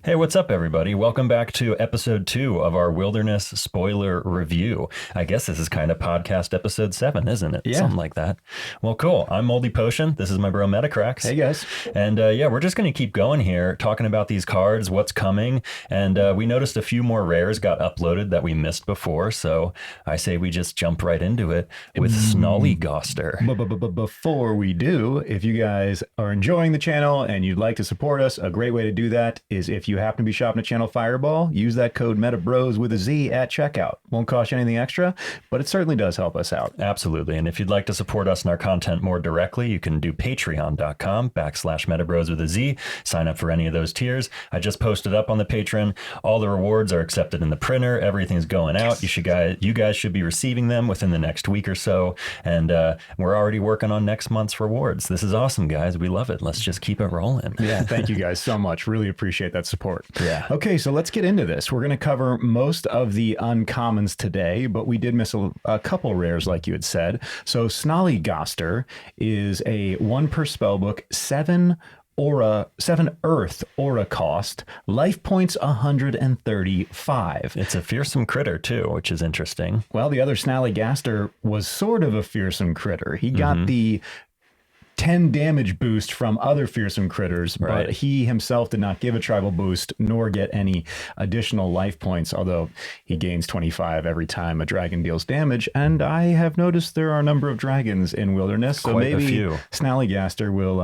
Hey, what's up, everybody? Welcome back to episode 2 of our Wilderness Spoiler Review. I guess this is kind of podcast episode 7, isn't it? Yeah. Something like that. Well, cool. I'm Moldy Potion. This is my bro Metacrax. Hey, guys. And yeah, we're just going to keep going here, talking about these cards, what's coming. And we noticed a few more rares got uploaded that we missed before. So I say we just jump right into it with Snollygoster. Before we do, if you guys are enjoying the channel and you'd like to support us, a great way to do that is if you happen to be shopping at Channel Fireball, use that code MetaBroz with a Z at checkout. Won't cost you anything extra, but it certainly does help us out. Absolutely. And if you'd like to support us and our content more directly, you can do patreon.com/MetaBroz with a Z. Sign up for any of those tiers. I just posted up on the Patreon. All the rewards are accepted in the printer. Everything's going out. You guys should be receiving them within the next week or so. And we're already working on next month's rewards. This is awesome, guys. We love it. Let's just keep it rolling. Yeah, thank you guys so much. Really appreciate that support. Yeah. Okay, so let's get into this. We're going to cover most of the uncommons today, but we did miss a couple rares, like you had said. So Snollygoster is a 1 per spellbook, 7 Earth aura cost, life points 135. It's a fearsome critter too, which is interesting. Well, the other Snollygoster was sort of a fearsome critter. He got the 10 damage boost from other fearsome critters, but he himself did not give a tribal boost nor get any additional life points, although he gains 25 every time a dragon deals damage. And I have noticed there are a number of dragons in Wilderness, so Quite a maybe few. Snollygoster will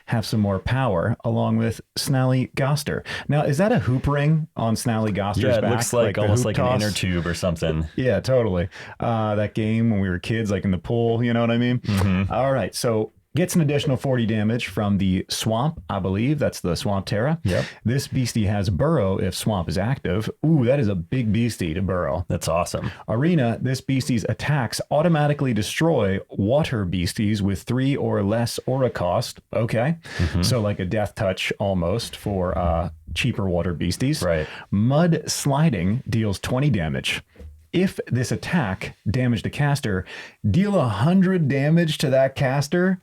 have some more power along with Snollygoster. Now, is that a hoop ring on Snollygoster's Yeah, it back? looks like the almost hoop like an toss? inner tube or something. Yeah, totally. That game when we were kids, like in the pool, you know what I mean? All right, so gets an additional 40 damage from the Swamp, I believe. That's the Swamp Terra. Yep. This beastie has Burrow if Swamp is active. Ooh, that is a big beastie to burrow. That's awesome. Arena, this beastie's attacks automatically destroy water beasties with 3 or less aura cost. Okay. So like a death touch almost for cheaper water beasties. Right. Mud Sliding deals 20 damage. If this attack damaged a caster, deal 100 damage to that caster.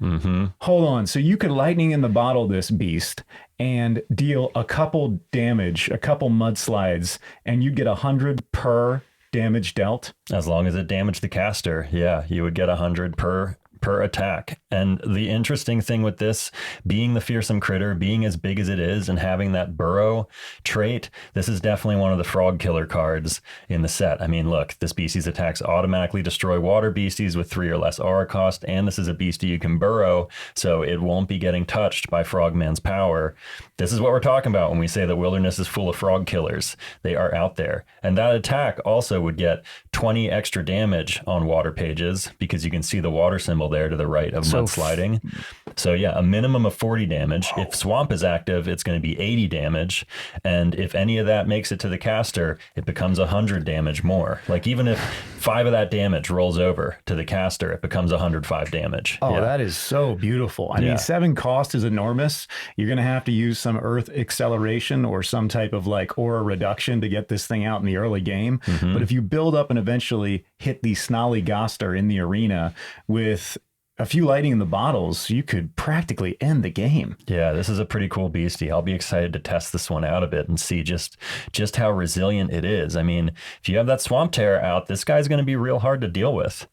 Hold on. So you could lightning in the bottle this beast and deal a couple damage, a couple mudslides, and you'd get 100 per damage dealt. As long as it damaged the caster, yeah, you would get 100 per attack. And the interesting thing with this being the fearsome critter, being as big as it is and having that burrow trait, this is definitely one of the frog killer cards in the set. I mean, look, this beastie's attacks automatically destroy water beasties with 3 or less aura cost, and this is a beastie you can burrow, so it won't be getting touched by Frogman's power. This is what we're talking about when we say that Wilderness is full of frog killers. They are out there. And that attack also would get 20 extra damage on water pages because you can see the water symbol there to the right of mudsliding. So yeah, a minimum of 40 damage. If Swamp is active, it's going to be 80 damage. And if any of that makes it to the caster, it becomes 100 damage more. Like even if 5 of that damage rolls over to the caster, it becomes 105 damage. Oh, that is so beautiful. I mean, 7 cost is enormous. You're going to have to use some earth acceleration or some type of like aura reduction to get this thing out in the early game. But if you build up and eventually hit the Snollygoster in the arena with a few lighting in the bottles, you could practically end the game. Yeah, this is a pretty cool beastie. I'll be excited to test this one out a bit and see just how resilient it is. I mean, if you have that Swamp Terror out, this guy's going to be real hard to deal with.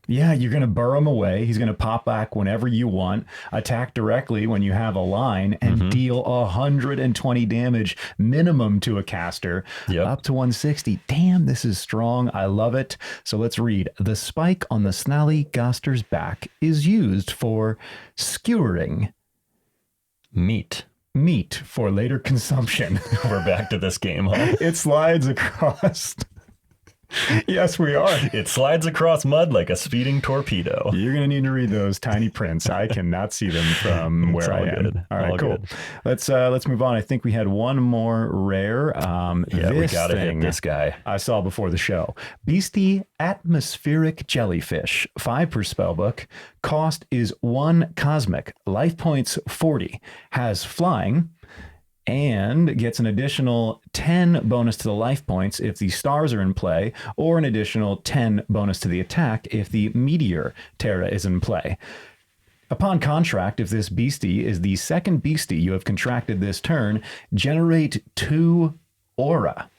Yeah, you're going to burrow him away. He's going to pop back whenever you want, attack directly when you have a line, and deal 120 damage minimum to a caster, up to 160. Damn, this is strong. I love it. So let's read. The spike on the Snollygoster's back is used for skewering meat for later consumption. We're back to this game, huh? It slides across... Yes, we are. It slides across mud like a speeding torpedo. You're going to need to read those tiny prints. I cannot see them from where I am. Good. All right, all cool. Good. Let's move on. I think we had one more rare. We got to hit this guy. I saw before the show. Beastie Atmospheric Jellyfish, 5 per spellbook. Cost is 1 cosmic. Life points 40. Has flying. And gets an additional 10 bonus to the life points if the stars are in play, or an additional 10 bonus to the attack if the meteor Terra is in play. Upon contract, if this beastie is the second beastie you have contracted this turn, generate 2 aura.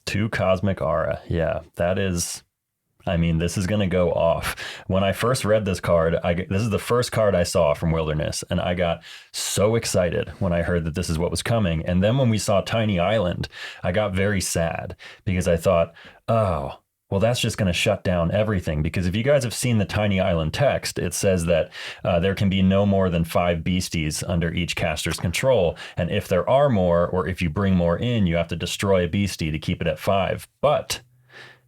2 cosmic aura. Yeah, that is... I mean, this is going to go off. When I first read this card, this is the first card I saw from Wilderness, and I got so excited when I heard that this is what was coming. And then when we saw Tiny Island, I got very sad because I thought, oh, well, that's just going to shut down everything. Because if you guys have seen the Tiny Island text, it says that there can be no more than 5 beasties under each caster's control. And if there are more, or if you bring more in, you have to destroy a beastie to keep it at 5. But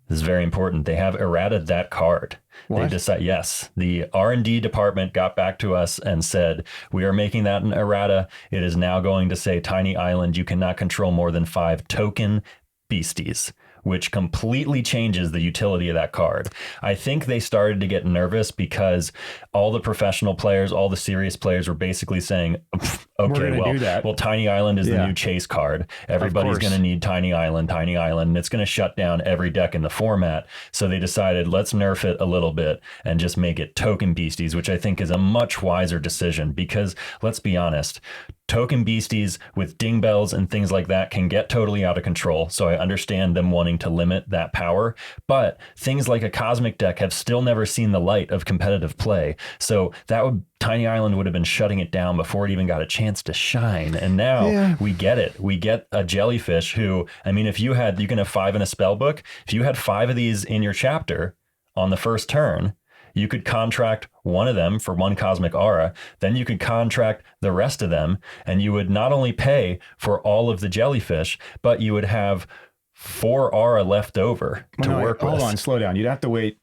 this is very important. They have errated that card. What? They decide, yes, the R&D department got back to us and said, we are making that an errata. It is now going to say Tiny Island, you cannot control more than 5 token beasties, which completely changes the utility of that card. I think they started to get nervous because all the professional players, all the serious players were basically saying, okay, well, Tiny Island is the new chase card. Everybody's going to need Tiny Island, and it's going to shut down every deck in the format. So they decided, let's nerf it a little bit and just make it token beasties, which I think is a much wiser decision because, let's be honest, token beasties with ding bells and things like that can get totally out of control. So I understand them wanting to limit that power, but things like a cosmic deck have still never seen the light of competitive play. So Tiny Island would have been shutting it down before it even got a chance to shine. And now we get it. We get a jellyfish who, I mean, you can have 5 in a spell book. If you had 5 of these in your chapter on the first turn, you could contract one of them for 1 cosmic aura. Then you could contract the rest of them, and you would not only pay for all of the jellyfish, but you would have 4 aura left over to work with. Hold on, slow down. You'd have to wait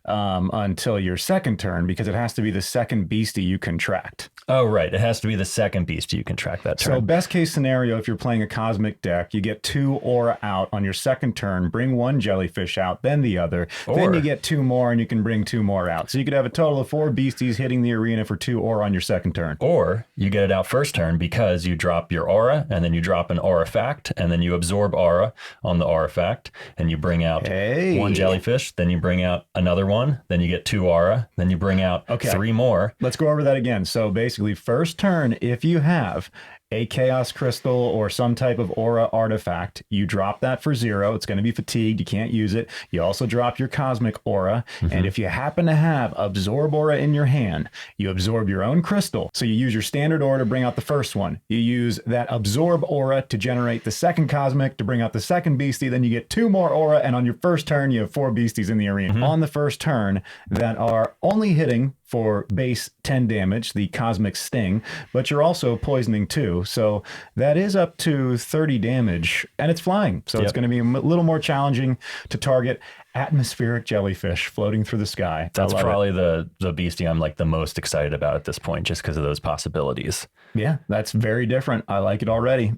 until your second turn because it has to be the second beastie you contract. Oh, right. It has to be the second beastie you contract that turn. So best case scenario, if you're playing a cosmic deck, you get 2 aura out on your second turn, bring 1 jellyfish out, then the other. Then you get 2 more and you can bring 2 more out. So you could have a total of 4 beasties hitting the arena for 2 aura on your second turn. Or you get it out first turn because you drop your aura and then you drop an aurifact and then you absorb aura on the aurifact and you bring out 1 jellyfish, then you bring out another one, then you get 2 aura, then you bring out 3 more. Let's go over that again. So basically first turn, if you have a chaos crystal or some type of aura artifact, you drop that for 0. It's going to be fatigued. You can't use it. You also drop your cosmic aura. And if you happen to have absorb aura in your hand, you absorb your own crystal. So you use your standard aura to bring out the first one. You use that absorb aura to generate the second cosmic to bring out the second beastie. Then you get 2 more aura. And on your first turn, you have 4 beasties in the arena. On the first turn that are only hitting for base 10 damage, the cosmic sting, but you're also poisoning 2. So that is up to 30 damage and it's flying. So it's going to be a little more challenging to target atmospheric jellyfish floating through the sky. That's probably the beastie I'm like the most excited about at this point, just because of those possibilities. Yeah, that's very different. I like it already.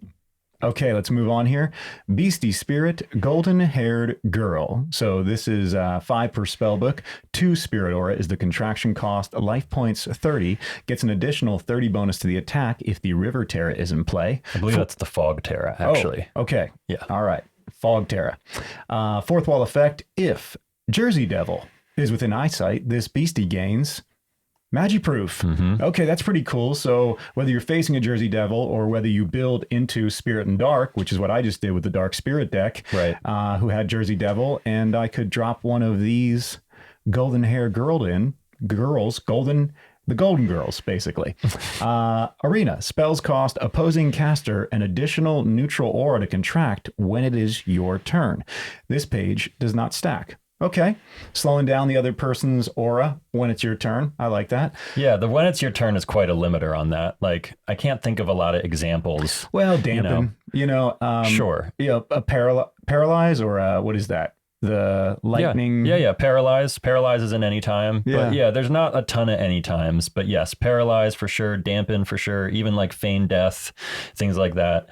Okay, let's move on here. Beastie Spirit, golden-haired girl. So this is 5 per spellbook. 2 Spirit Aura is the contraction cost. Life points 30. Gets an additional 30 bonus to the attack if the River Terra is in play. I believe that's the Fog Terra, actually. Oh, okay. Yeah. All right. Fog Terra. 4th wall effect. If Jersey Devil is within eyesight, this beastie gains Magiproof. Okay, that's pretty cool. So whether you're facing a Jersey Devil or whether you build into Spirit and Dark, which is what I just did with the Dark Spirit deck, who had Jersey Devil, and I could drop one of these golden hair the Golden Girls, basically. Arena. Spells cost opposing caster an additional neutral aura to contract when it is your turn. This page does not stack. Okay. Slowing down the other person's aura when it's your turn. I like that. Yeah, the when it's your turn is quite a limiter on that. Like, I can't think of a lot of examples. Well, dampen. Sure. A paralyze or what is that? The lightning. Yeah. Paralyze. Paralyze isn't any time. Yeah. But yeah, there's not a ton of any times. But yes, paralyze for sure. Dampen for sure. Even like feign death, things like that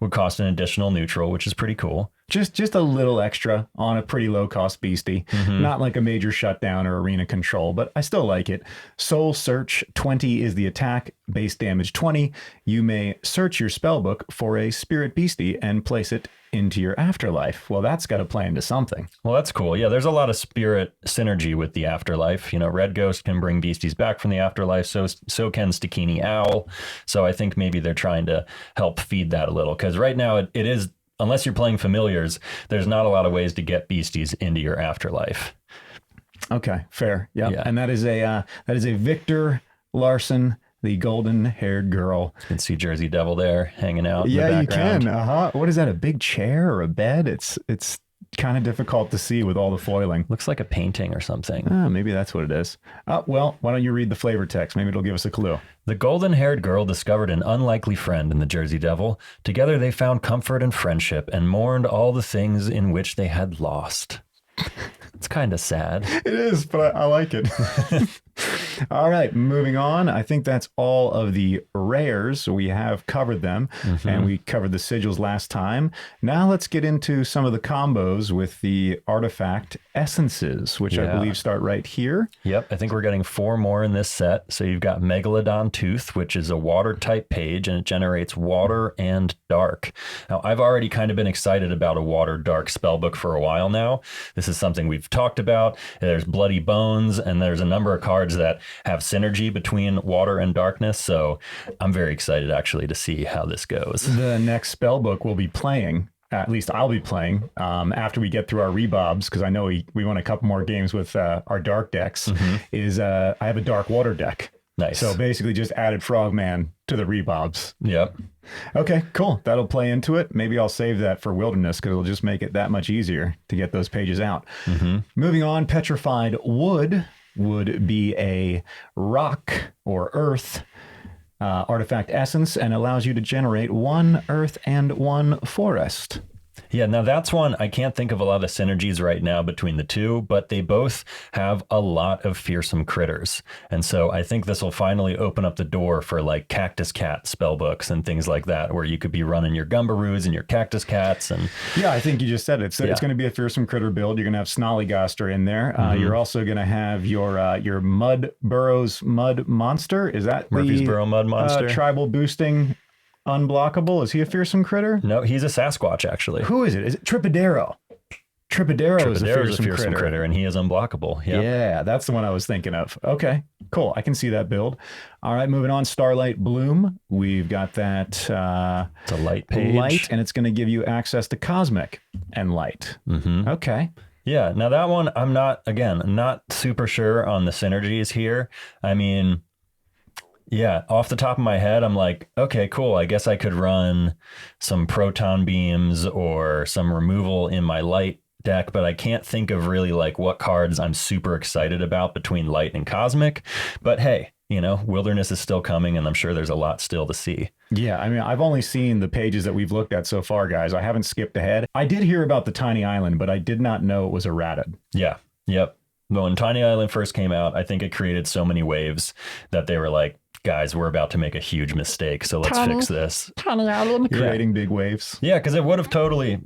would cost an additional neutral, which is pretty cool. Just a little extra on a pretty low cost beastie. Not like a major shutdown or arena control, but I still like it. Soul Search 20 is the attack, base damage 20. You may search your spellbook for a spirit beastie and place it into your afterlife. Well, that's got to play into something. Well, that's cool. Yeah, there's a lot of spirit synergy with the afterlife. You know, Red Ghost can bring beasties back from the afterlife, so can Stikini Owl. So I think maybe they're trying to help feed that a little, because right now it is, unless you're playing familiars, there's not a lot of ways to get beasties into your afterlife. Okay, fair. Yep. Yeah. And that is a Victor Larson, the golden-haired girl. You can see Jersey Devil there hanging out. Yeah, in the you background. can. What is that? A big chair or a bed? It's kind of difficult to see with all the foiling. Looks like a painting or something. Maybe that's what it is. Well, why don't you read the flavor text? Maybe it'll give us a clue. The golden-haired girl discovered an unlikely friend in the Jersey Devil. Together they found comfort and friendship and mourned all the things in which they had lost. It's kind of sad. It is, but I like it. All right, moving on. I think that's all of the rares. We have covered them, and we covered the sigils last time. Now let's get into some of the combos with the artifact essences, which I believe start right here. Yep, I think we're getting 4 more in this set. So you've got Megalodon Tooth, which is a water type page, and it generates water and dark. Now, I've already kind of been excited about a water dark spellbook for a while now. This is something we've talked about. There's Bloody Bones, and there's a number of cards that have synergy between water and darkness. So I'm very excited actually to see how this goes. The next spellbook we'll be playing, at least I'll be playing, after we get through our rebobs, because I know we won a couple more games with our dark decks, is I have a dark water deck. Nice. So basically just added Frogman to the rebobs. Yep. Okay, cool. That'll play into it. Maybe I'll save that for Wilderness because it'll just make it that much easier to get those pages out. Moving on, Petrified Wood would be a rock or earth artifact essence and allows you to generate 1 earth and 1 forest. Yeah, now that's one, I can't think of a lot of synergies right now between the two, but they both have a lot of fearsome critters. And so I think this will finally open up the door for like Cactus Cat spellbooks and things like that, where you could be running your Gumbaroos and your Cactus Cats. And yeah, I think you just said it. So it's going to be a fearsome critter build. You're going to have Snollygoster in there. You're also going to have your Mud Burrows Mud Monster. Is that Murphy's-Burrow Mud Monster? Tribal boosting unblockable? Is he a fearsome critter? No, he's a Sasquatch, actually. Who is it? Is it Tripodero? Tripodero is a fearsome critter, and he is unblockable. Yep. Yeah, that's the one I was thinking of. Okay, cool. I can see that build. All right, moving on. Starlight Bloom. We've got that. It's a light page. Light, and it's going to give you access to Cosmic and Light. Okay. Yeah, now that one, I'm not super sure on the synergies here. I mean, yeah, off the top of my head, I'm like, okay, cool. I guess I could run some proton beams or some removal in my light deck, but I can't think of really like what cards I'm super excited about between light and cosmic. But hey, you know, Wilderness is still coming, and I'm sure there's a lot still to see. Yeah, I mean, I've only seen the pages that we've looked at so far, guys. I haven't skipped ahead. I did hear about the Tiny Island, but I did not know it was errated. Yeah, yep. When Tiny Island first came out, I think it created so many waves that they were like, guys, we're about to make a huge mistake, so let's fix this. Tiny Island creating big waves. Yeah, because it would have totally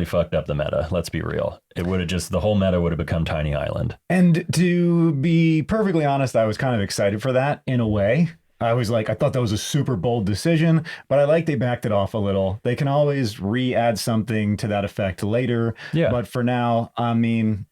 fucked up the meta. Let's be real. It would have the whole meta would have become Tiny Island. And to be perfectly honest, I was kind of excited for that in a way. I thought that was a super bold decision, but I like they backed it off a little. They can always re-add something to that effect later. Yeah. But for now, I mean,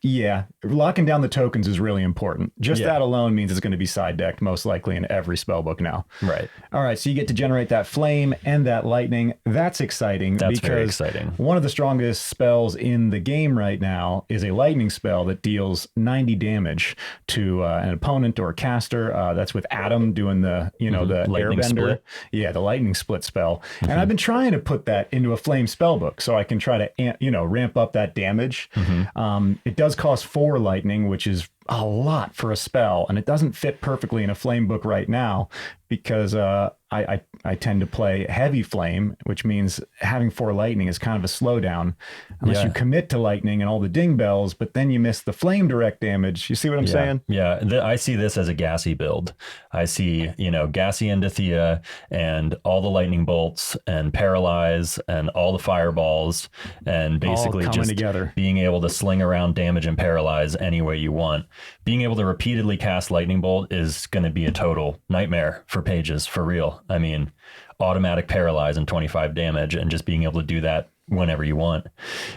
yeah, locking down the tokens is really important. Just that alone means it's going to be side decked most likely in every spellbook now. Right. All right, so you get to generate that flame and that lightning. That's exciting. That's very exciting. One of the strongest spells in the game right now is a lightning spell that deals 90 damage to an opponent or a caster. That's with Adam doing the the lightning airbender. Split. Yeah, the lightning split spell. And I've been trying to put that into a flame spellbook so I can try to ramp up that damage. It does cost 4 lightning, which is a lot for a spell, and it doesn't fit perfectly in a flame book right now because I tend to play heavy flame, which means having 4 lightning is kind of a slowdown unless you commit to lightning and all the ding bells, but then you miss the flame direct damage. You see what I'm saying? Yeah, I see this as a gassy build. I see, gassy Endothea and all the lightning bolts and paralyze and all the fireballs and basically just together. Being able to sling around damage and paralyze any way you want. Being able to repeatedly cast lightning bolt is going to be a total nightmare for pages, for real. I mean, automatic paralyze and 25 damage and just being able to do that whenever you want.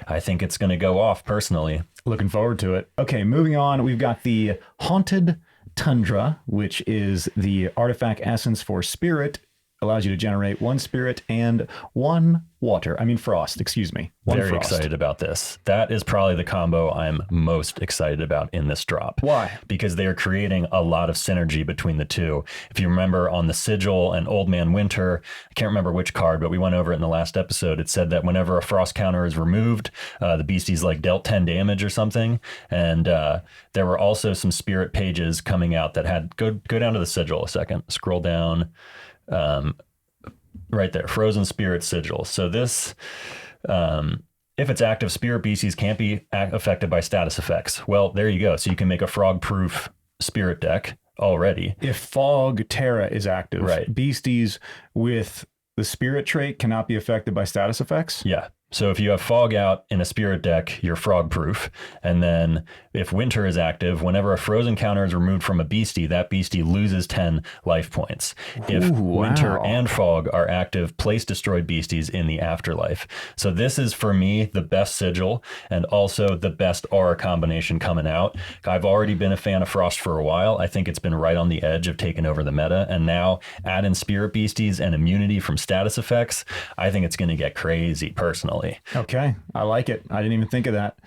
I think it's going to go off personally. Looking forward to it. Okay, moving on. We've got the Haunted Tundra, which is the artifact essence for spirit. Allows you to generate 1 spirit and 1 frost, excuse me. Very excited about this. That is probably the combo I'm most excited about in this drop. Why? Because they are creating a lot of synergy between the two. If you remember on the Sigil and Old Man Winter, I can't remember which card, but we went over it in the last episode. It said that whenever a frost counter is removed, the beasties like dealt 10 damage or something. And there were also some spirit pages coming out that had, go down to the Sigil a second, scroll down. Right there, Frozen Spirit Sigil. So this, if it's active, spirit beasties can't be affected by status effects. Well, there you go. So you can make a frog-proof spirit deck already. If Fog Terra is active, right, beasties with the spirit trait cannot be affected by status effects? Yeah. So if you have Fog out in a spirit deck, you're frog proof. And then if Winter is active, whenever a frozen counter is removed from a beastie, that beastie loses 10 life points. If Winter and Fog are active, place destroyed beasties in the afterlife. So this is, for me, the best Sigil and also the best aura combination coming out. I've already been a fan of Frost for a while. I think it's been right on the edge of taking over the meta. And now add in spirit beasties and immunity from status effects. I think it's going to get crazy personally. Okay, I like it. I didn't even think of that.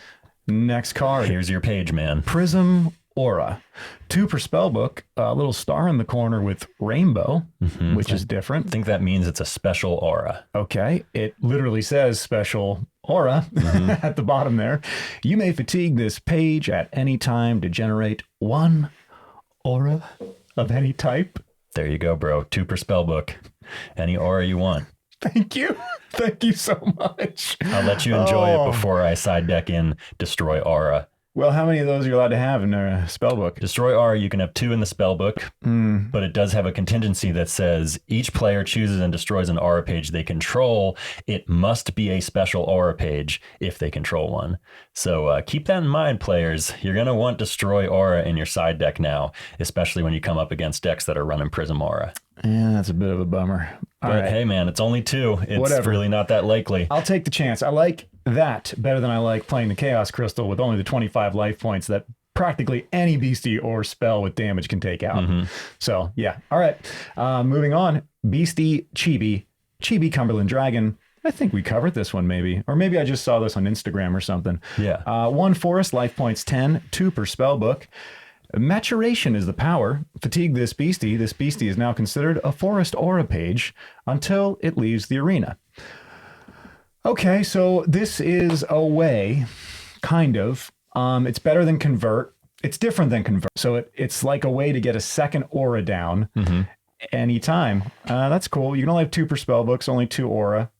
Next card. Here's your page, man. Prism Aura. 2 per spell book. A little star in the corner with rainbow, which is different. I think that means it's a special aura. Okay, it literally says special aura at the bottom there. You may fatigue this page at any time to generate 1 aura of any type. There you go, bro. 2 per spell book. Any aura you want. Thank you. Thank you so much. I'll let you enjoy it before I side deck in Destroy Aura. Well, how many of those are you allowed to have in a spellbook? Destroy Aura, you can have 2 in the spellbook, but it does have a contingency that says each player chooses and destroys an aura page they control. It must be a special aura page if they control one. So keep that in mind, players. You're going to want Destroy Aura in your side deck now, especially when you come up against decks that are running Prism Aura. Yeah, that's a bit of a bummer. But hey, man, it's only 2. It's really not that likely. I'll take the chance. I like that better than I like playing the Chaos Crystal with only the 25 life points that practically any beastie or spell with damage can take out. So, yeah. All right. Moving on. Beastie Chibi. Chibi Cumberland Dragon. I think we covered this one maybe. Or maybe I just saw this on Instagram or something. Yeah. 1 forest, life points 10, 2 per spell book. Maturation is the power. Fatigue this beastie. This beastie is now considered a forest aura page until it leaves the arena. Okay, so this is a way, kind of. It's better than Convert. It's different than Convert. So it's like a way to get a second aura down anytime. That's cool. You can only have 2 per spell books, only 2 aura.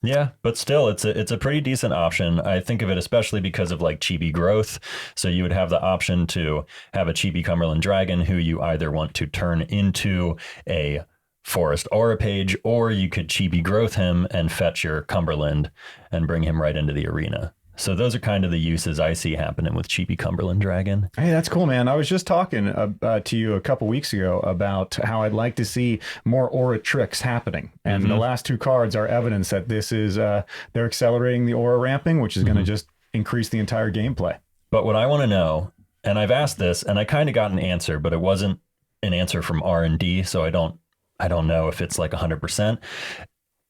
Yeah, but still, it's a pretty decent option. I think of it especially because of like Chibi growth. So you would have the option to have a Chibi Cumberland Dragon who you either want to turn into a forest aura page, or you could Chibi growth him and fetch your Cumberland and bring him right into the arena. So those are kind of the uses I see happening with Chibi Cumberland Dragon. Hey, that's cool, man. I was just talking to you a couple weeks ago about how I'd like to see more aura tricks happening. And the last 2 cards are evidence that this is, they're accelerating the aura ramping, which is going to just increase the entire gameplay. But what I want to know, and I've asked this, and I kind of got an answer, but it wasn't an answer from R&D, so I don't know if it's like 100%.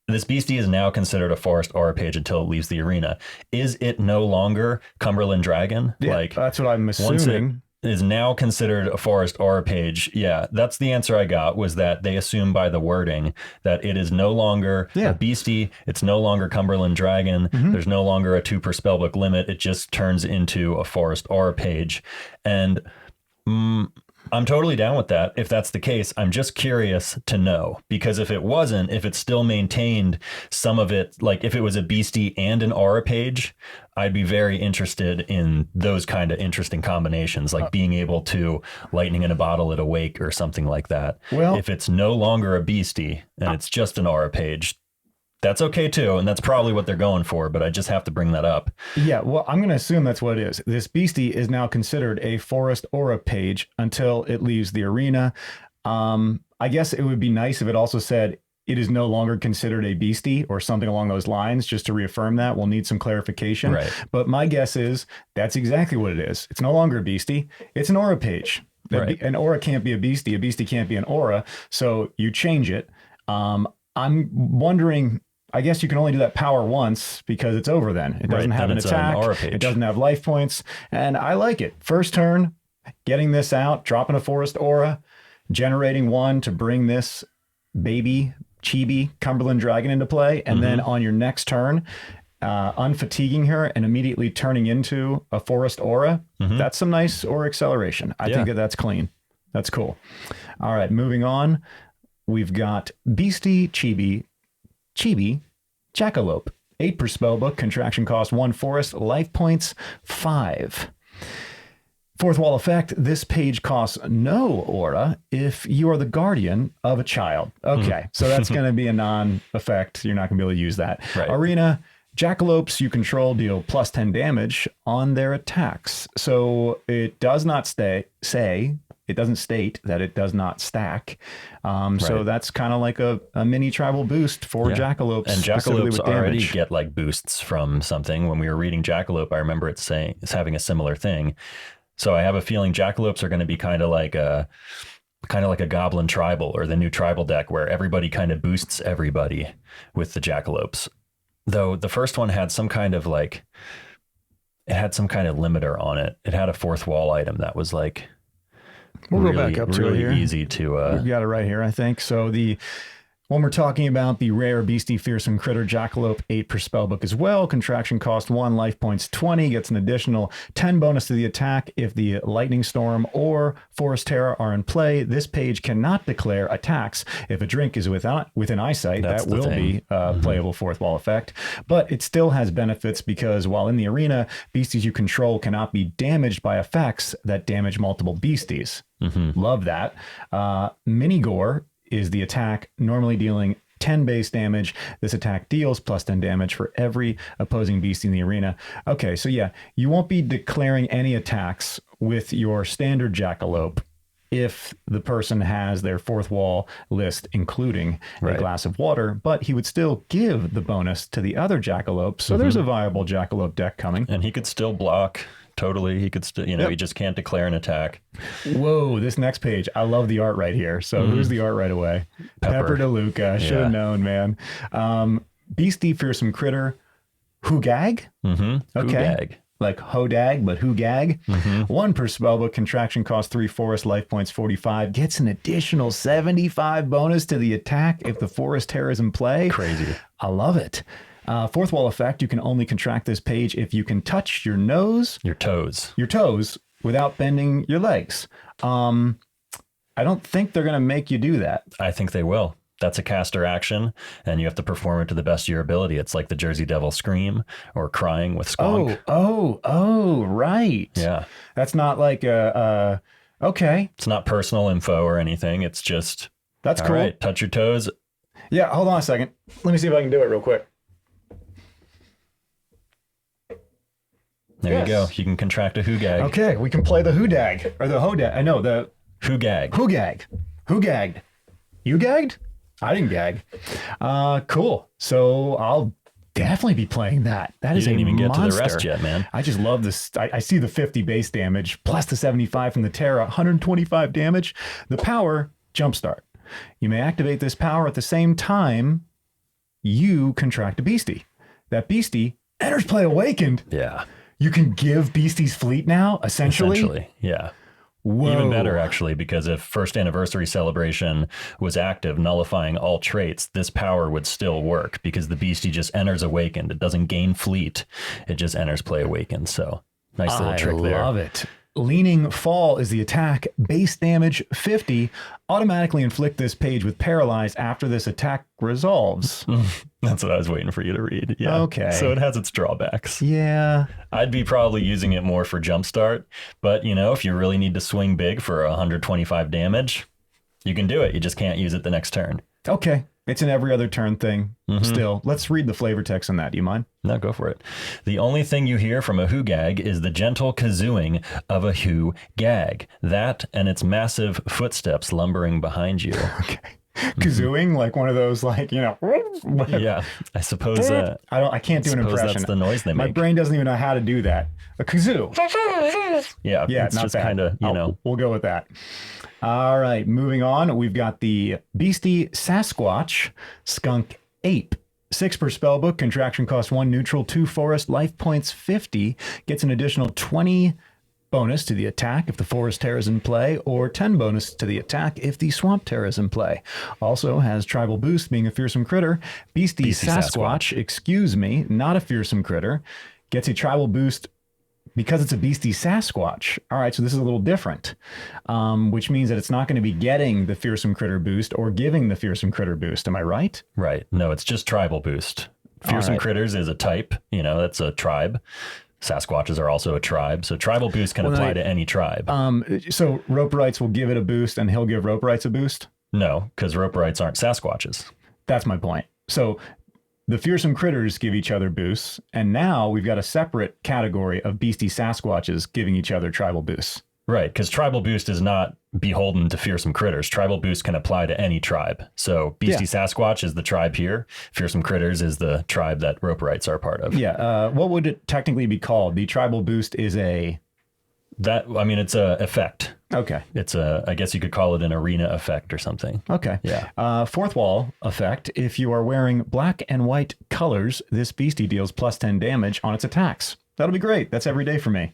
This beastie is now considered a forest aura page until it leaves the arena. Is it no longer Cumberland Dragon? Yeah, like that's what I'm assuming. Once it is now considered a forest aura page. Yeah, that's the answer I got, was that they assume by the wording that it is no longer a beastie. It's no longer Cumberland Dragon. There's no longer a 2 per spellbook limit. It just turns into a forest aura page. And I'm totally down with that. If that's the case, I'm just curious to know, because if it wasn't, if it still maintained some of it, like if it was a beastie and an aura page, I'd be very interested in those kind of interesting combinations, like being able to lightning in a bottle it awake or something like that. Well, if it's no longer a beastie and it's just an aura page, that's okay too, and that's probably what they're going for, but I just have to bring that up. Yeah, well, I'm going to assume that's what it is. This beastie is now considered a forest aura page until it leaves the arena. I guess it would be nice if it also said it is no longer considered a beastie or something along those lines, just to reaffirm that. We'll need some clarification. Right. But my guess is that's exactly what it is. It's no longer a beastie. It's an aura page. Right. An aura can't be a beastie. A beastie can't be an aura. So you change it. I'm wondering... I guess you can only do that power once because it's over then. It doesn't have an attack. It doesn't have life points. And I like it. First turn, getting this out, dropping a forest aura, generating one to bring this baby Chibi Cumberland Dragon into play. And then on your next turn, unfatiguing her and immediately turning into a forest aura. That's some nice aura acceleration. I think that's clean. That's cool. All right, moving on. We've got Beastie Chibi Jackalope. 8 per spellbook, contraction cost 1 forest, life points 5. Fourth wall effect, this page costs no aura if you are the guardian of a child. Okay, so that's going to be a non-effect. You're not going to be able to use that. Right. Arena, jackalopes you control deal plus 10 damage on their attacks. So it does not it doesn't state that it does not stack. So that's kind of like a mini tribal boost for jackalopes. And jackalopes already get like boosts from something. When we were reading Jackalope, I remember it's having a similar thing. So I have a feeling jackalopes are going to be kind of like a goblin tribal or the new tribal deck where everybody kind of boosts everybody with the jackalopes. Though the first one had some kind of limiter on it. It had a fourth wall item that was like, we'll go back up to it here. Easy to... We've got it right here, I think. So when we're talking about the rare beastie fearsome critter jackalope, 8 per spellbook as well. Contraction cost 1, life points 20, gets an additional 10 bonus to the attack if the lightning storm or forest terror are in play. This page cannot declare attacks if a drink is within eyesight. That will be a playable fourth wall effect, but it still has benefits because while in the arena, beasties you control cannot be damaged by effects that damage multiple beasties. Love that. Mini gore is the attack, normally dealing 10 base damage. This attack deals plus 10 damage for every opposing beastie in the arena. Okay, so yeah, you won't be declaring any attacks with your standard jackalope if the person has their fourth wall list, including a glass of water, but he would still give the bonus to the other jackalope. So there's a viable jackalope deck coming. And he could still block. Totally. He could still, he just can't declare an attack. Whoa, this next page. I love the art right here. So who's the art right away? Pepper Deluca. Should have known, man. Beastie fearsome critter. Who Gag? Okay. Who Gag. Like Hodag, but Who Gag. 1 per spellbook, contraction cost 3 forest, life points 45. Gets an additional 75 bonus to the attack if the forest terror is in play. Crazy. I love it. Fourth wall effect, you can only contract this page if you can touch your toes without bending your legs. I don't think they're going to make you do that. I think they will. That's a caster action, and you have to perform it to the best of your ability. It's like the Jersey Devil Scream or Crying with Squonk. Oh, right. Yeah. That's not like okay. It's not personal info or anything. It's just, that's cool. Right, touch your toes. Yeah, hold on a second. Let me see if I can do it real quick. There you go. You can contract a Who Gag. Okay, we can play the Who Gag or the Hodag. I know the Who Gag. Who Gag. Who gagged? You gagged? I didn't gag. Cool. So I'll definitely be playing that. That is a monster. You didn't even get to the rest yet, man. I just love this. I see the 50 base damage plus the 75 from the Terra, 125 damage. The power, Jumpstart. You may activate this power at the same time you contract a beastie. That beastie enters play awakened. Yeah. You can give beasties fleet now, essentially? Yeah. Whoa. Even better, actually, because if first anniversary celebration was active, nullifying all traits, this power would still work because the beastie just enters awakened. It doesn't gain fleet. It just enters play awakened. So nice little trick there. I love it. Leaning Fall is the attack. Base damage 50. Automatically inflict this page with paralyze after this attack resolves. That's what I was waiting for you to read. Yeah. Okay. So it has its drawbacks. Yeah. I'd be probably using it more for jumpstart. But, if you really need to swing big for 125 damage, you can do it. You just can't use it the next turn. Okay. It's an every other turn thing. Still, let's read the flavor text on that. Do you mind? No, go for it. The only thing you hear from a Who Gag is the gentle kazooing of a Who Gag. That and its massive footsteps lumbering behind you. Okay. Kazooing, like one of those, Yeah, I suppose. I can't do an impression. That's the noise they make. My brain doesn't even know how to do that. A kazoo. Yeah, it's not just bad. kind of, We'll go with that. All right, moving on. We've got the Beastie Sasquatch Skunk Ape. 6 per spellbook, contraction cost 1 neutral, 2 forest, life points 50, gets an additional 20 bonus to the attack if the forest terror is in play, or 10 bonus to the attack if the swamp terror is in play. Also has tribal boost, being a fearsome critter. Beastie Sasquatch, not a fearsome critter, gets a tribal boost because it's a Beastie Sasquatch. All right, so this is a little different, which means that it's not going to be getting the fearsome critter boost or giving the fearsome critter boost. Am I right? Right. No, it's just tribal boost. Fearsome critters is a type. That's a tribe. Sasquatches are also a tribe, so tribal boost can apply to any tribe. So Roperites will give it a boost, and he'll give Roperites a boost? No, because Roperites aren't Sasquatches. That's my point. So the fearsome critters give each other boosts, and now we've got a separate category of Beastie Sasquatches giving each other tribal boosts. Right, because tribal boost is not beholden to fearsome critters. Tribal boost can apply to any tribe. So Beastie Sasquatch is the tribe here. Fearsome critters is the tribe that Roperites are part of. Yeah. What would it technically be called? The tribal boost is a... it's a effect. Okay. I guess you could call it an arena effect or something. Okay. Yeah. Fourth wall effect. If you are wearing black and white colors, this beastie deals plus 10 damage on its attacks. That'll be great. That's every day for me.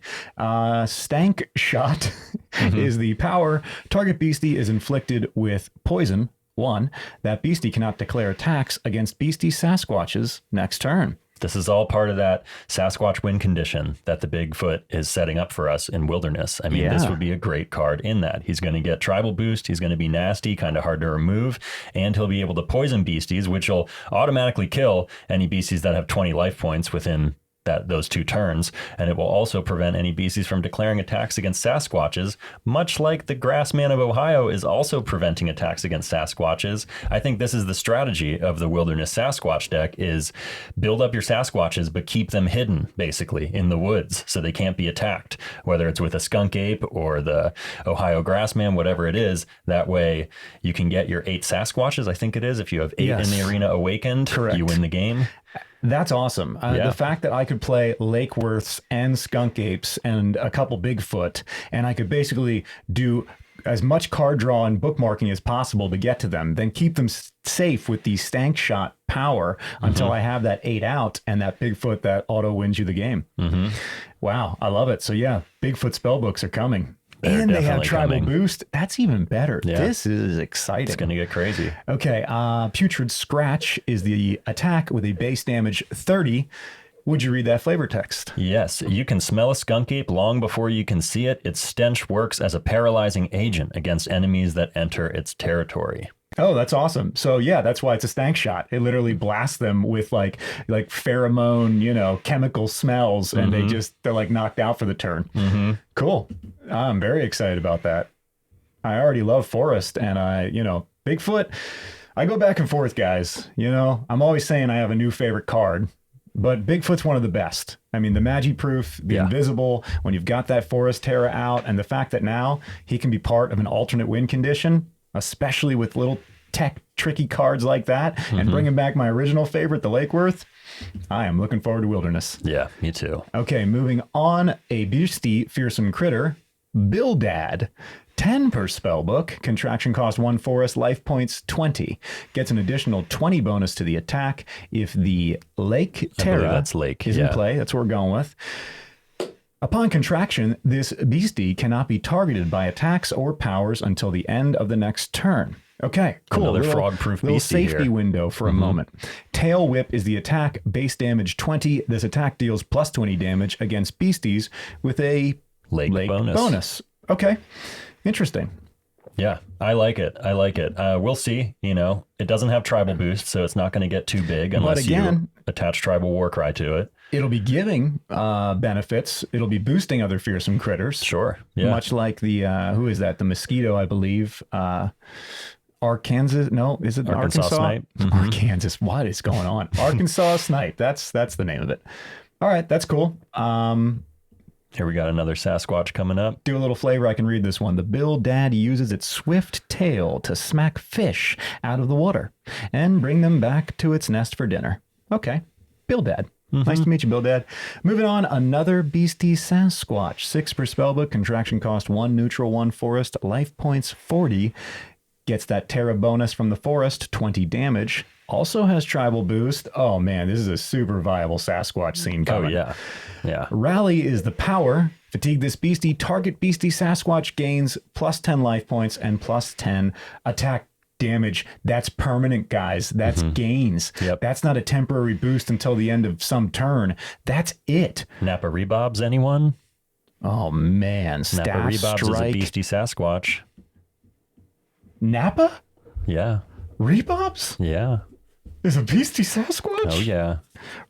Stank Shot is the power. Target beastie is inflicted with poison. 1. That beastie cannot declare attacks against Beastie Sasquatches next turn. This is all part of that Sasquatch win condition that the Bigfoot is setting up for us in Wilderness. This would be a great card in that. He's going to get tribal boost. He's going to be nasty, kind of hard to remove, and he'll be able to poison beasties, which will automatically kill any beasties that have 20 life points within those 2 turns, and it will also prevent any beasties from declaring attacks against Sasquatches, much like the Grassman of Ohio is also preventing attacks against Sasquatches. I think this is the strategy of the Wilderness Sasquatch deck, is build up your Sasquatches, but keep them hidden, basically, in the woods, so they can't be attacked, whether it's with a skunk ape or the Ohio Grassman, whatever it is. That way you can get your 8 Sasquatches, I think it is. If you have 8 in the arena awakened, correct, you win the game. That's awesome. The fact that I could play Lake Worths and skunk apes and a couple Bigfoot, and I could basically do as much card draw and bookmarking as possible to get to them, then keep them safe with the Stank Shot power until I have that 8 out and that Bigfoot that auto wins you the game. Wow, I love it. So yeah, Bigfoot spellbooks are coming. And they have tribal boost. That's even better. Yeah. This is exciting. It's going to get crazy. Okay. Putrid Scratch is the attack with a base damage 30. Would you read that flavor text? Yes. You can smell a skunk ape long before you can see it. Its stench works as a paralyzing agent against enemies that enter its territory. Oh, that's awesome. So yeah, that's why it's a stank shot. It literally blasts them with like pheromone, chemical smells, and they're like knocked out for the turn. Cool. I'm very excited about that. I already love Forest, and Bigfoot. I go back and forth, guys. I'm always saying I have a new favorite card, but Bigfoot's one of the best. The Magi Proof, the Invisible, when you've got that Forest Terra out, and the fact that now he can be part of an alternate win condition, especially with little tech tricky cards like that, and bringing back my original favorite, the Lake Worth. I am looking forward to Wilderness. Yeah, me too. Okay, moving on. A Beastie Fearsome Critter, Bildad. 10 per spellbook, contraction cost 1 forest, life points 20. Gets an additional 20 bonus to the attack if the Lake Terra is in play. That's what we're going with. Upon contraction, this beastie cannot be targeted by attacks or powers until the end of the next turn. Okay, cool. Another frog-proof little beastie safety here. Window for a moment. Tail Whip is the attack, base damage 20. This attack deals plus 20 damage against beasties with a Lake bonus. Okay. Interesting. Yeah, I like it. We'll see. It doesn't have tribal boost, so it's not going to get too big unless you attach tribal war cry to it. It'll be giving benefits. It'll be boosting other fearsome critters. Sure. Yeah. Much like the, who is that? The mosquito, I believe. Arkansas. No, is it Arkansas? Snipe? Mm-hmm. Arkansas. What is going on? Arkansas snipe. That's the name of it. All right. That's cool. Here we got another Sasquatch coming up. Do a little flavor. I can read this one. The bill dad uses its swift tail to smack fish out of the water and bring them back to its nest for dinner. Okay. Bill dad. Mm-hmm. Nice to meet you, Bill Dad. Moving on, another beastie Sasquatch. 6 per spellbook, contraction cost 1 neutral, 1 forest, life points 40. Gets that Terra bonus from the forest, 20 damage. Also has tribal boost. Oh man, this is a super viable Sasquatch scene coming. Oh yeah. Rally is the power. Fatigue this beastie. Target beastie Sasquatch gains plus 10 life points and plus 10 attack damage. That's permanent, guys. That's gains. Yep. That's not a temporary boost until the end of some turn. That's it. Napa Rebobs, anyone? Oh man, Napa Rebobs is a beastie Sasquatch. Napa? Yeah. Rebobs? Yeah. Is a beastie Sasquatch? Oh yeah.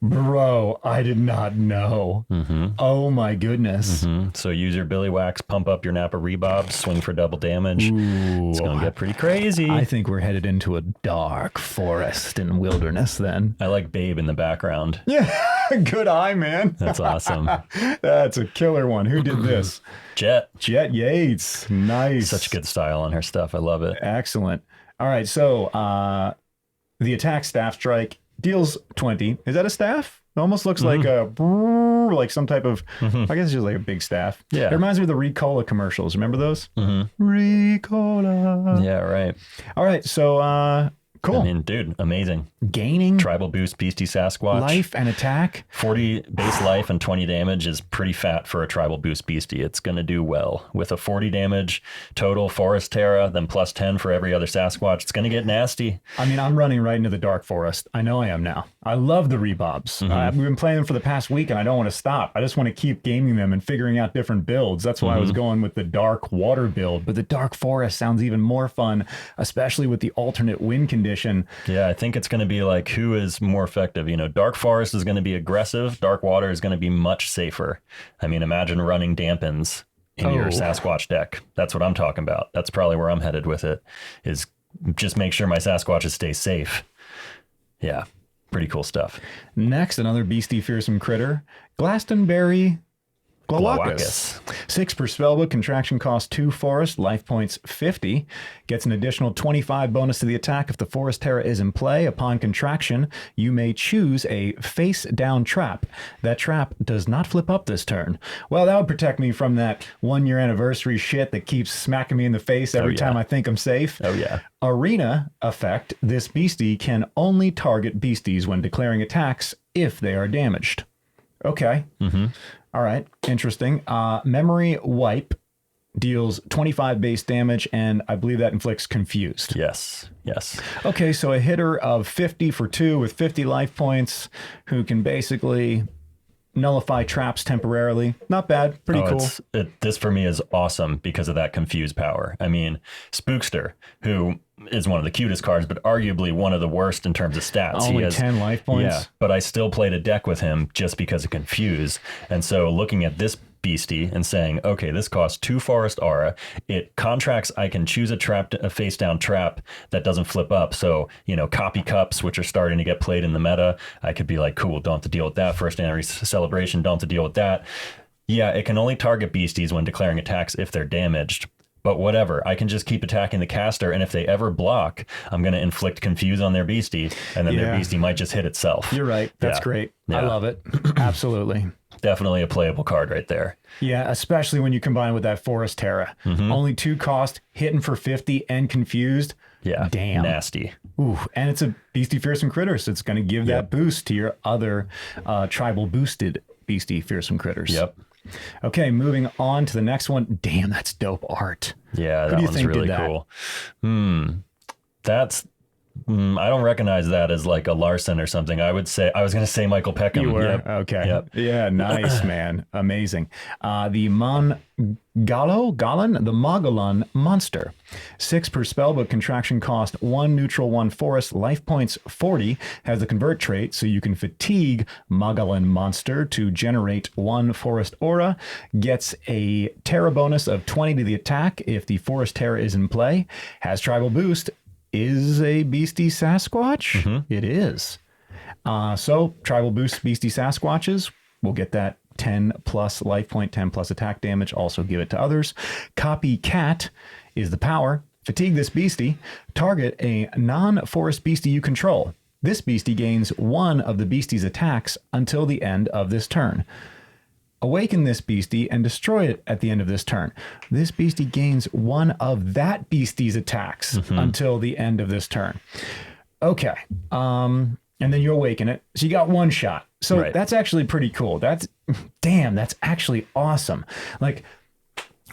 Bro, I did not know. Oh my goodness. So use your Billy Wax, pump up your Napa Rebobs, swing for double damage. Ooh, it's going to get pretty crazy. I think we're headed into a dark forest and wilderness then. I like Babe in the background. Yeah, good eye, man. That's awesome. That's a killer one. Who did this? Jett Yates. Nice. Such good style on her stuff. I love it. Excellent. All right, so the attack staff strike deals 20. Is that a staff? It almost looks like some type of, I guess it's just like a big staff. Yeah. It reminds me of the Ricola commercials. Remember those? Ricola. Yeah, right. All right. So, cool. I mean, dude, amazing. Gaining tribal boost, beastie Sasquatch. Life and attack. 40 base life and 20 damage is pretty fat for a tribal boost beastie. It's going to do well. With a 40 damage total forest terra, then plus 10 for every other Sasquatch. It's going to get nasty. I mean, I'm running right into the dark forest. I know I am now. I love the Rebobs. I've been playing them for the past week and I don't want to stop. I just want to keep gaming them and figuring out different builds. That's why I was going with the dark water build. But the dark forest sounds even more fun, especially with the alternate wind condition. Yeah, I think it's going to be like, who is more effective? Dark forest is going to be aggressive. Dark water is going to be much safer. I mean, imagine running dampens in your Sasquatch deck. That's what I'm talking about. That's probably where I'm headed with it, is just make sure my Sasquatches stay safe. Yeah, pretty cool stuff. Next, another beastie fearsome critter, Glastonbury Glowacus. 6 per spellbook, contraction cost 2 forest, life points 50. Gets an additional 25 bonus to the attack if the forest terra is in play. Upon contraction, you may choose a face down trap. That trap does not flip up this turn. Well, that would protect me from that 1-year anniversary shit that keeps smacking me in the face every time I think I'm safe. Oh yeah. Arena effect. This beastie can only target beasties when declaring attacks if they are damaged. Okay. All right. Interesting. Memory wipe deals 25 base damage, and I believe that inflicts confused. Yes. Okay, so a hitter of 50 for 2 with 50 life points who can basically nullify traps temporarily. Not bad. Pretty cool. This for me is awesome because of that confuse power. I mean, Spookster, who is one of the cutest cards, but arguably one of the worst in terms of stats. Only he has 10 life points. Yeah, but I still played a deck with him just because of confuse. And so looking at this beastie and saying, okay, this costs 2 forest aura. It contracts. I can choose a face down trap that doesn't flip up. So, copy cups, which are starting to get played in the meta. I could be like, cool, don't have to deal with that. First anniversary celebration, don't have to deal with that. Yeah, it can only target beasties when declaring attacks if they're damaged. But whatever, I can just keep attacking the caster, and if they ever block, I'm going to inflict confuse on their beastie, and then their beastie might just hit itself. You're right. That's great. Yeah. I love it. Absolutely. Definitely a playable card right there. Yeah, especially when you combine with that Forest Terra. Only 2 cost, hitting for 50 and confused. Yeah. Damn. Nasty. Ooh, and it's a beastie fearsome critter, so it's going to give that boost to your other tribal boosted beastie fearsome critters. Yep. Okay, moving on to the next one. Damn, that's dope art. Yeah, that one's really cool. That's I don't recognize that as like a Larson or something. I was going to say Michael Peckham. You were? Yep. Okay. Yep. Yeah, nice, man. Amazing. The the Mogallo monster. 6 per spellbook, contraction cost 1, neutral 1 forest, life points 40, has the convert trait, so you can fatigue Mogallo monster to generate 1 forest aura, gets a terra bonus of 20 to the attack if the forest terra is in play, has tribal boost, is a beastie Sasquatch? Mm-hmm. It is. So tribal boost beastie Sasquatches, we'll get that 10 plus life point, 10 plus attack damage, also give it to others. Copycat is the power. Fatigue this beastie. Target a non-forest beastie you control. This beastie gains 1 of the beastie's attacks until the end of this turn. Awaken this beastie and destroy it at the end of this turn. This beastie gains 1 of that beastie's attacks until the end of this turn. Okay. And then you awaken it. So you got 1 shot. So that's actually pretty cool. That's actually awesome. Like,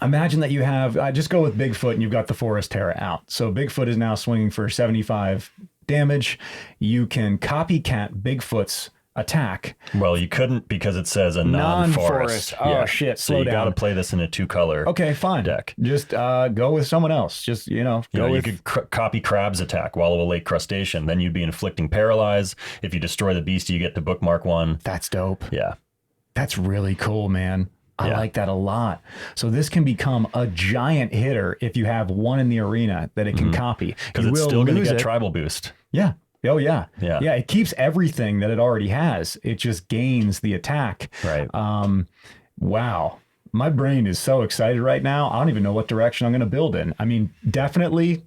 imagine that you have, just go with Bigfoot and you've got the Forest Terra out. So Bigfoot is now swinging for 75 damage. You can copycat Bigfoot's attack. Well, you couldn't because it says a non-forest. Oh, shit. Slow down. You got to play this in a 2-color okay, fine. deck. Just go with someone else. Just, go with... You could copy Crab's attack, Wallow a Lake Crustacean. Then you'd be inflicting paralyze. If you destroy the beastie, you get to bookmark 1. That's dope. Yeah. That's really cool, man. I like that a lot. So this can become a giant hitter if you have 1 in the arena that it can copy. Because it's still going to get tribal boost. Yeah. Oh, yeah. Yeah. Yeah, it keeps everything that it already has. It just gains the attack. Right. Wow. My brain is so excited right now. I don't even know what direction I'm going to build in. I mean, definitely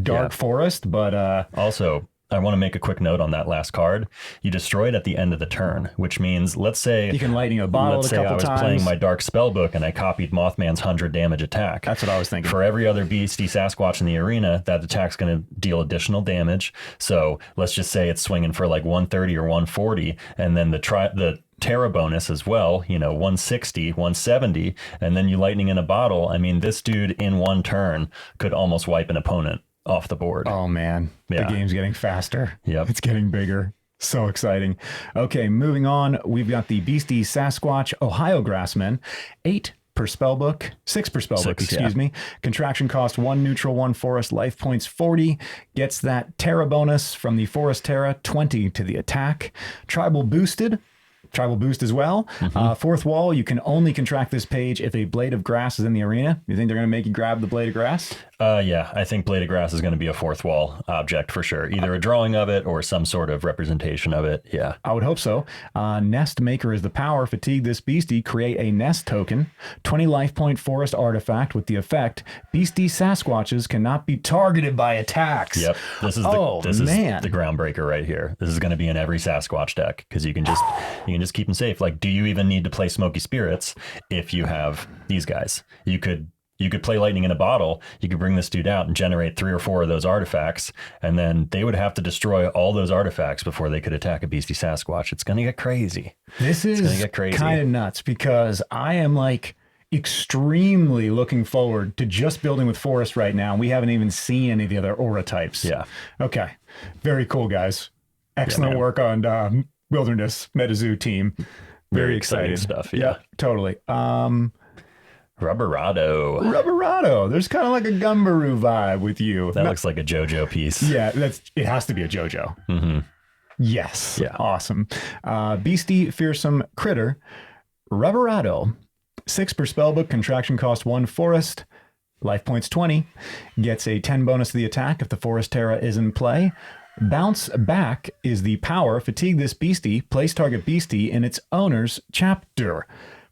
dark forest, but... Also, I want to make a quick note on that last card. You destroy it at the end of the turn, which means, let's say... You can lightning a bottle a couple times. Let's say I was playing my Dark Spellbook and I copied Mothman's 100 damage attack. That's what I was thinking. For every other beastie Sasquatch in the arena, that attack's going to deal additional damage. So let's just say it's swinging for like 130 or 140, and then the Terra bonus as well, 160, 170, and then you lightning in a bottle. I mean, this dude in 1 turn could almost wipe an opponent off the board. Oh, man. Yeah. The game's getting faster. Yep. It's getting bigger. So exciting. Okay, moving on. We've got the Beastie Sasquatch Ohio Grassman. 8 per spellbook. 6 per spellbook, excuse me. Contraction cost 1 neutral, 1 forest, life points 40. Gets that Terra bonus from the Forest Terra, 20 to the attack. Tribal boosted. Tribal boost as well. 4th wall, you can only contract this page if a blade of grass is in the arena. You think they're going to make you grab the blade of grass? Yeah, I think blade of grass is going to be a 4th wall object for sure. Either a drawing of it or some sort of representation of it. Yeah. I would hope so. Nest Maker is the power. Fatigue this beastie. Create a nest token. 20 life point forest artifact with the effect. Beastie Sasquatches cannot be targeted by attacks. Yep. This is the groundbreaker right here. This is going to be in every Sasquatch deck because you can just keep them safe. Like, do you even need to play Smoky Spirits if you have these guys? You could play Lightning in a Bottle. You could bring this dude out and generate 3 or 4 of those artifacts, and then they would have to destroy all those artifacts before they could attack a beastie Sasquatch. It's going to get crazy. This is kind of nuts because I am like extremely looking forward to just building with forest right now. We haven't even seen any of the other aura types. Yeah. Okay. Very cool, guys. Excellent work on Wilderness MetaZoo team. Very exciting stuff. Yeah, totally. Rubberado. There's kind of like a Gumbaroo vibe with you. That looks like a JoJo piece. Yeah, it has to be a JoJo. Mm-hmm. Yes. Yeah. Awesome. Beastie Fearsome Critter. Rubberado. 6 per spellbook. Contraction cost 1 forest. Life points 20. Gets a 10 bonus to the attack if the Forest Terra is in play. Bounce Back is the power. Fatigue this beastie. Place target beastie in its owner's chapter.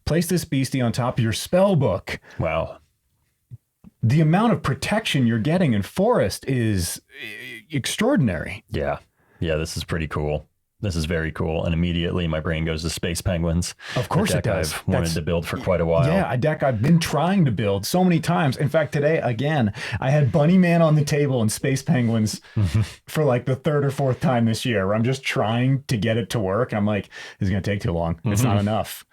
Place this beastie on top of your spell book. Wow. The amount of protection you're getting in forest is extraordinary. Yeah. Yeah, this is pretty cool. This is very cool. And immediately my brain goes to Space Penguins. Of course it does. I've wanted to build for quite a while. Yeah, a deck I've been trying to build so many times. In fact, today, again, I had Bunny Man on the table and Space Penguins for like the 3rd or 4th time this year, where I'm just trying to get it to work. And I'm like, this is going to take too long. It's not enough.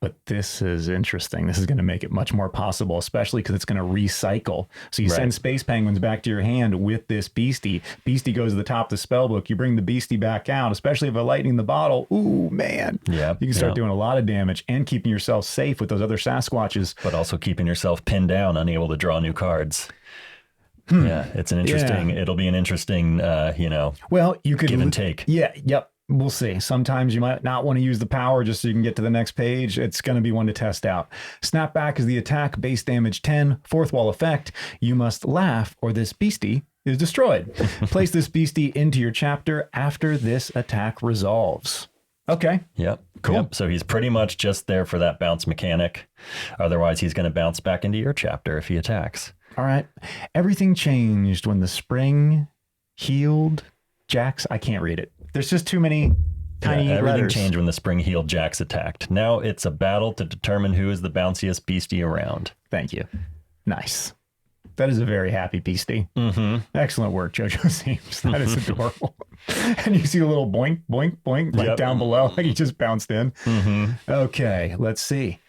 But this is interesting. This is going to make it much more possible, especially because it's going to recycle. So you send Space Penguins back to your hand with this beastie. Beastie goes to the top of the spell book. You bring the beastie back out, especially if a lightning the bottle. Ooh, man. Yeah. You can start doing a lot of damage and keeping yourself safe with those other Sasquatches. But also keeping yourself pinned down, unable to draw new cards. Yeah, it's an interesting, it'll be an interesting, well, you could give and take. Yeah, yep. We'll see. Sometimes you might not want to use the power just so you can get to the next page. It's going to be one to test out. Snapback is the attack, base damage 10, fourth wall effect. You must laugh or this beastie is destroyed. Place this beastie into your chapter after this attack resolves. Okay. Yep. Cool. Yep. So he's pretty much just there for that bounce mechanic. Otherwise, he's going to bounce back into your chapter if he attacks. All right. Everything changed when the spring healed Jax. I can't read it. There's just too many tiny everything letters. changed when the spring healed Jax attacked. Now it's a battle to determine who is the bounciest beastie around. Thank you. Nice. That is a very happy beastie. Excellent work, JoJo Seams. That is adorable. And you see a little boink, boink, boink, like down below, like he just bounced in. Okay, let's see.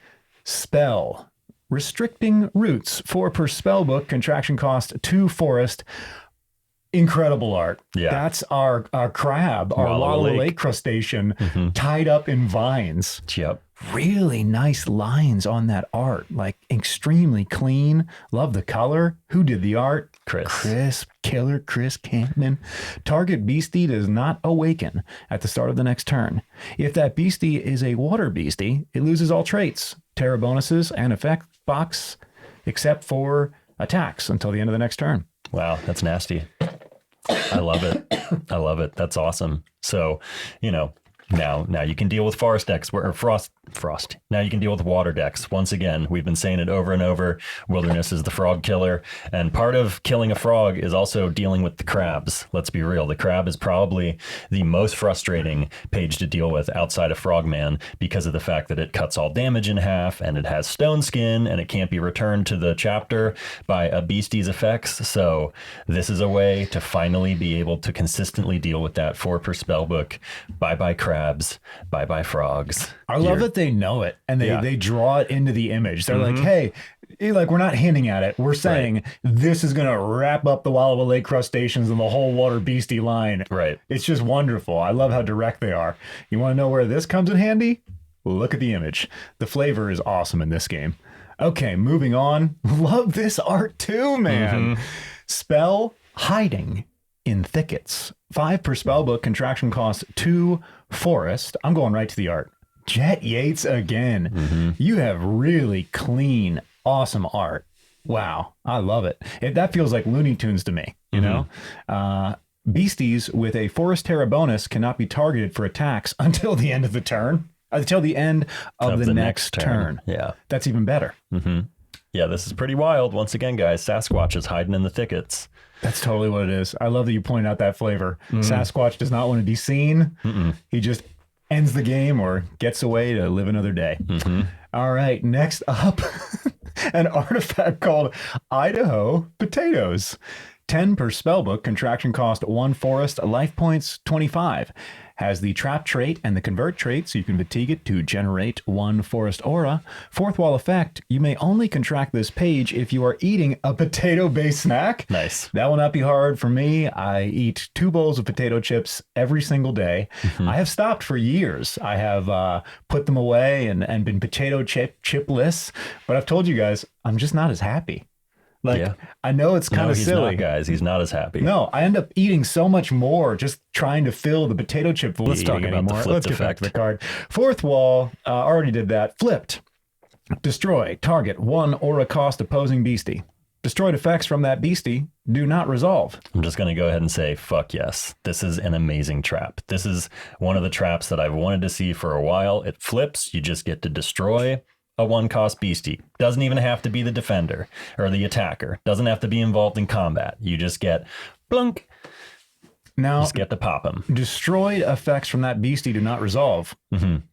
Spell. Restricting roots. 4 per spell book. Contraction cost 2 forest. Incredible art. Yeah. That's our crab, our Wallowa Lake crustacean tied up in vines. Yep. Really nice lines on that art. Like extremely clean. Love the color. Who did the art? Kris Kampmann. Target beastie does not awaken at the start of the next turn. If that beastie is a water beastie, it loses all traits, terra bonuses, and effect box, except for attacks until the end of the next turn. Wow, that's nasty. I love it. I love it. That's awesome. So, now you can deal with forest decks or frost. Now you can deal with water decks. Once again, we've been saying it over and over. Wilderness is the frog killer. And part of killing a frog is also dealing with the crabs. Let's be real. The crab is probably the most frustrating page to deal with outside of Frogman because of the fact that it cuts all damage in half and it has stone skin and it can't be returned to the chapter by a beastie's effects. So this is a way to finally be able to consistently deal with that 4 per spell book. Bye-bye crabs. Bye-bye frogs. I love that they know it and they draw it into the image. They're like, hey, we're not hinting at it. We're saying this is going to wrap up the Wallowa Lake crustaceans and the whole water beastie line. Right. It's just wonderful. I love how direct they are. You want to know where this comes in handy? Look at the image. The flavor is awesome in this game. Okay, moving on. Love this art too, man. Spell hiding in thickets. 5 per spellbook, contraction cost 2 forest. I'm going right to the art. Jett Yates again. You have really clean, awesome art. Wow, I love it. That feels like Looney Tunes to me, you know? Beasties with a forest terra bonus cannot be targeted for attacks until the end of the turn. Until the end of the next turn. Yeah. That's even better. Yeah, this is pretty wild. Once again, guys, Sasquatch is hiding in the thickets. That's totally what it is. I love that you point out that flavor. Sasquatch does not want to be seen. He just ends the game or gets away to live another day. All right, next up, an artifact called Idaho Potatoes. 10 per spellbook, contraction cost 1 forest, life points 25. Has the trap trait and the convert trait, so you can fatigue it to generate 1 forest aura. 4th wall effect, you may only contract this page if you are eating a potato-based snack. Nice. That will not be hard for me. I eat 2 bowls of potato chips every single day. I have stopped for years. I have put them away and been potato chipless, but I've told you guys, I'm just not as happy. I know it's kind of silly. Not, guys. He's not as happy. No, I end up eating so much more just trying to fill the potato chip void. Let's talk about the flipped Let's get back effect. to the card. 4th wall, already did that. Flipped. Destroy. Target 1 aura cost opposing beastie. Destroyed effects from that beastie do not resolve. I'm just going to go ahead and say, fuck yes. This is an amazing trap. This is one of the traps that I've wanted to see for a while. It flips. You just get to destroy a 1-cost beastie. Doesn't even have to be the defender or the attacker. Doesn't have to be involved in combat. You just get blunk. Now, just get to pop them. Destroyed effects from that beastie do not resolve.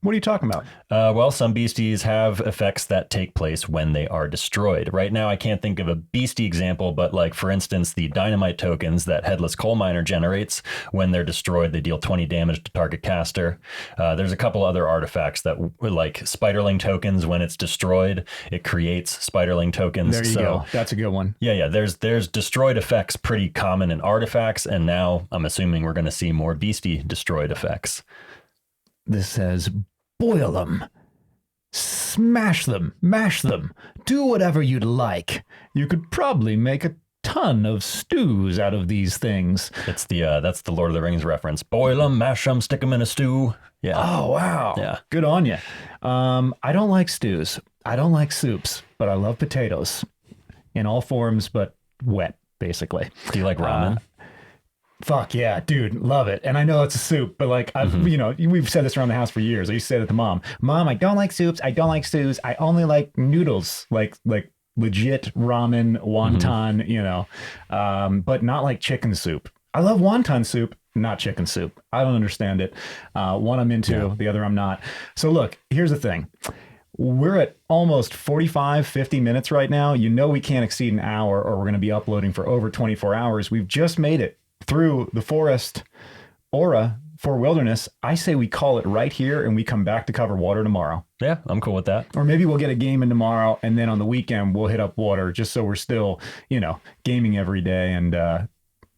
What are you talking about? Well, some beasties have effects that take place when they are destroyed. Right now, I can't think of a beastie example, but like, for instance, the dynamite tokens that Headless Coal Miner generates, when they're destroyed, they deal 20 damage to target caster. There's a couple other artifacts that, like Spiderling tokens, when it's destroyed, it creates Spiderling tokens. There you go. That's a good one. Yeah. There's destroyed effects pretty common in artifacts, and now I'm assuming we're going to see more beastie destroyed effects. This says, boil them, smash them, mash them, do whatever you'd like. You could probably make a ton of stews out of these things. It's that's the Lord of the Rings reference. Boil them, mash them, stick them in a stew. Yeah. Oh, wow. Yeah. Good on you. I don't like stews. I don't like soups, but I love potatoes in all forms, but wet, basically. Do you like ramen? Fuck yeah, dude, love it. And I know it's a soup, but like, you know, we've said this around the house for years. I used to say that to Mom, I don't like soups. I don't like stews. I only like noodles, like legit ramen, wonton, you know, but not like chicken soup. I love wonton soup, not chicken soup. I don't understand it. One I'm into, the other I'm not. So look, here's the thing. We're at almost 45, 50 minutes right now. You know, we can't exceed an hour or we're going to be uploading for over 24 hours. We've just made it through the forest aura for wilderness. I say we call it right here and we come back to cover water tomorrow. Yeah, I'm cool with that. Or maybe we'll get a game in tomorrow and then on the weekend we'll hit up water just so we're still, you know, gaming every day. And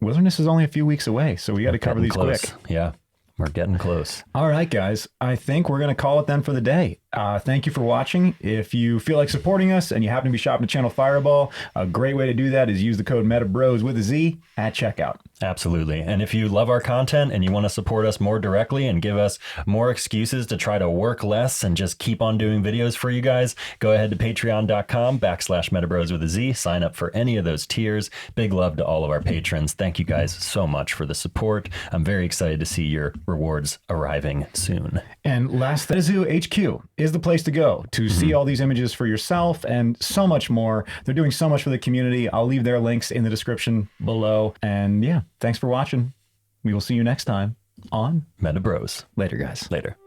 wilderness is only a few weeks away, so we got to cover these quick. Yeah, we're getting close. All right, guys. I think we're going to call it then for the day. Thank you for watching. If you feel like supporting us and you happen to be shopping at Channel Fireball, a great way to do that is use the code MetaBroz with a Z at checkout. Absolutely. And if you love our content and you want to support us more directly and give us more excuses to try to work less and just keep on doing videos for you guys, go ahead to patreon.com/MetaBroz with a Z. Sign up for any of those tiers. Big love to all of our patrons. Thank you guys so much for the support. I'm very excited to see your rewards arriving soon. And last, MetaZooHQ is the place to go to see all these images for yourself and so much more. They're doing so much for the community. I'll leave their links in the description below. And yeah, thanks for watching. We will see you next time on MetaBroz. Later, guys. Later.